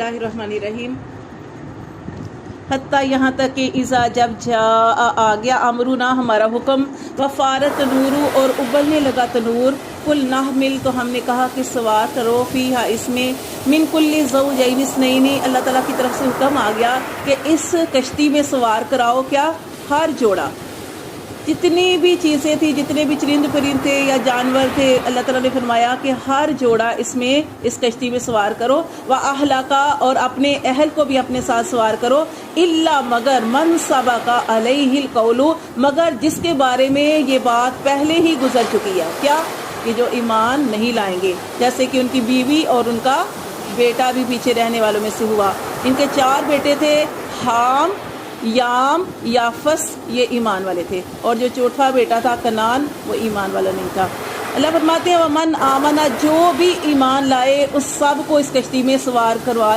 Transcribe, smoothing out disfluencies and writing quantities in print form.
Bismillahirrahmanirrahim. حتیٰ یہاں تک کہ اذا جب آ گیا امرنا ہمارا حکم وفارت تنورو اور ابلنے لگا تنور کل نحمل تو ہم نے کہا کہ سوار کرو فیہا اس میں من کل زوجین اثنین اللہ تعالیٰ کی طرف سے حکم آ گیا کہ اس کشتی میں سوار کراؤ کیا ہر جوڑا جتنی بھی چیزیں تھی جتنے بھی چرند پرند تھے یا جانور تھے اللہ تعالیٰ نے فرمایا کہ ہر جوڑا اس میں اس کشتی میں سوار کرو وَأَهْلَكَ اور اپنے اہل کو بھی اپنے ساتھ سوار کرو الا مگر من سبق علیہ القول مگر جس کے بارے میں یہ بات پہلے ہی گزر چکی ہے کیا کہ جو ایمان نہیں لائیں گے جیسے کہ ان کی بیوی اور ان کا بیٹا بھی پیچھے رہنے والوں میں سے ہوا ان کے 4 بیٹے تھے حام یام یافس یہ ایمان والے تھے اور جو چوتھا بیٹا تھا کنان وہ ایمان والا نہیں تھا اللہ فرماتے ہیں ومن آمنا جو بھی ایمان لائے اس سب کو اس کشتی میں سوار کروا